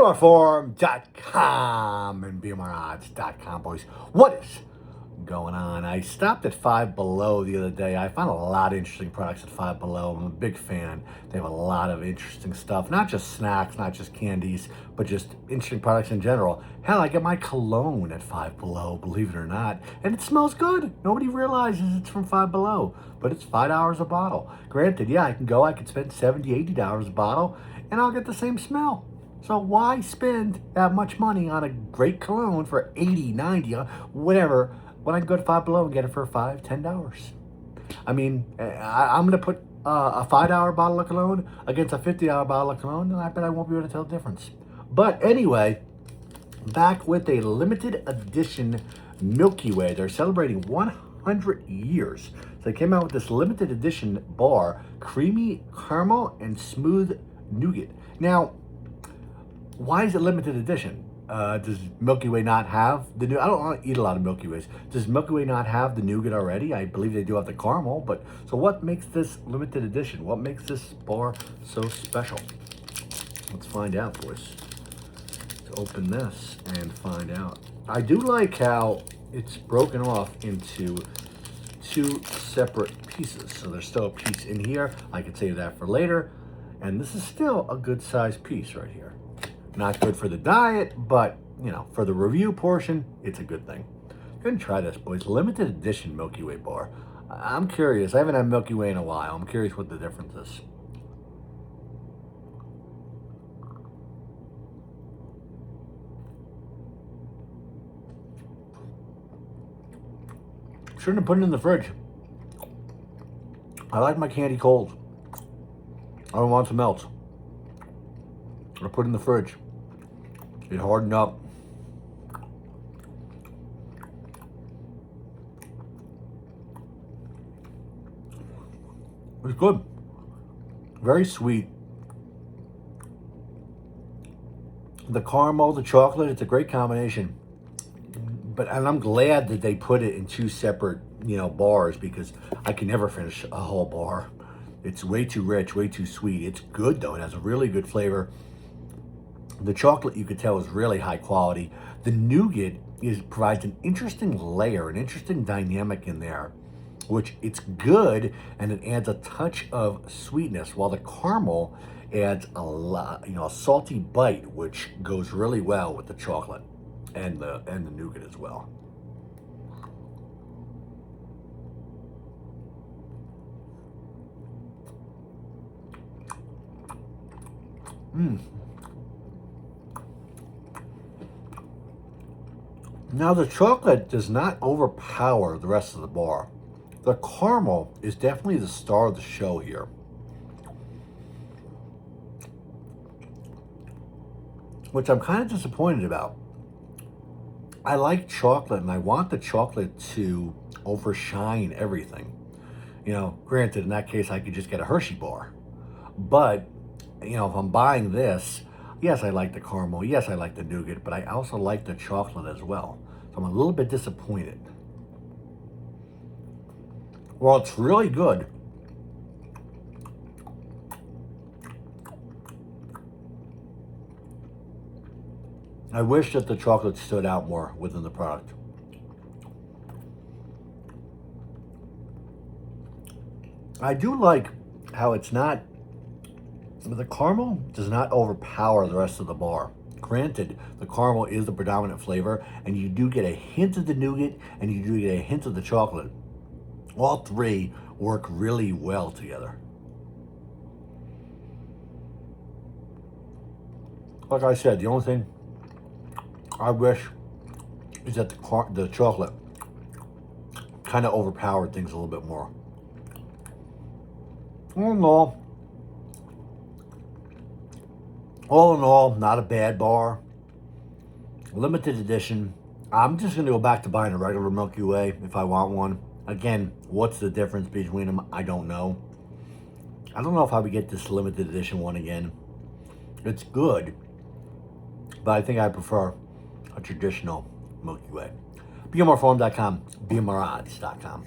BMR-Forum.com and BMR-Odds.com, boys. What is going on? I stopped at Five Below the other day. I found a lot of interesting products at Five Below. I'm a big fan. They have a lot of interesting stuff, not just snacks, not just candies, but just interesting products in general. Hell, I get my cologne at Five Below, believe it or not, and it smells good. Nobody realizes it's from Five Below, but it's $5 a bottle. Granted, yeah, I could spend $70, $80 a bottle, and I'll get the same smell. So why spend that much money on a great cologne for $80, $90, whatever, when I can go to Five Below and get it for $5, $10? I mean, I'm going to put a $5 bottle of cologne against a $50 bottle of cologne, and I bet I won't be able to tell the difference. But anyway, back with a limited edition Milky Way. They're celebrating 100 years. So they came out with this limited edition bar, creamy caramel and smooth nougat. Now, why is it limited edition? Does Milky Way not have the new? I don't eat a lot of Milky Ways. Does Milky Way not have the nougat already? I believe they do have the caramel, but so what makes this limited edition? What makes this bar so special? Let's find out, boys. Let's open this and find out. I do like how it's broken off into two separate pieces. So there's still a piece in here. I could save that for later. And this is still a good sized piece right here. Not good for the diet, but, you know, for the review portion, it's a good thing. Go and try this, boys. Limited edition Milky Way bar. I'm curious. I haven't had Milky Way in a while. I'm curious what the difference is. Shouldn't have put it in the fridge. I like my candy cold. I don't want it to melt. I put it in the fridge. It hardened up. It's good. Very sweet. The caramel, the chocolate, it's a great combination. And I'm glad that they put it in two separate, bars, because I can never finish a whole bar. It's way too rich, way too sweet. It's good though. It has a really good flavor. The chocolate, you could tell, is really high quality. The nougat provides an interesting layer, an interesting dynamic in there, which it's good, and it adds a touch of sweetness, while the caramel adds a lot, a salty bite, which goes really well with the chocolate and the nougat as well. Now, the chocolate does not overpower the rest of the bar. The caramel is definitely the star of the show here. Which I'm kind of disappointed about. I like chocolate, and I want the chocolate to overshine everything. Granted, in that case, I could just get a Hershey bar. But, if I'm buying this, yes, I like the caramel. Yes, I like the nougat, but I also like the chocolate as well. So I'm a little bit disappointed. Well, it's really good. I wish that the chocolate stood out more within the product. I do like how the caramel does not overpower the rest of the bar. Granted, the caramel is the predominant flavor, and you do get a hint of the nougat, and you do get a hint of the chocolate. All three work really well together. Like I said, the only thing I wish is that the chocolate kind of overpowered things a little bit more. All in all, not a bad bar. Limited edition. I'm just going to go back to buying a regular Milky Way if I want one. Again, what's the difference between them? I don't know. I don't know if I would get this limited edition one again. It's good, but I think I prefer a traditional Milky Way. BMR-Forum.com, BMR-Odds.com.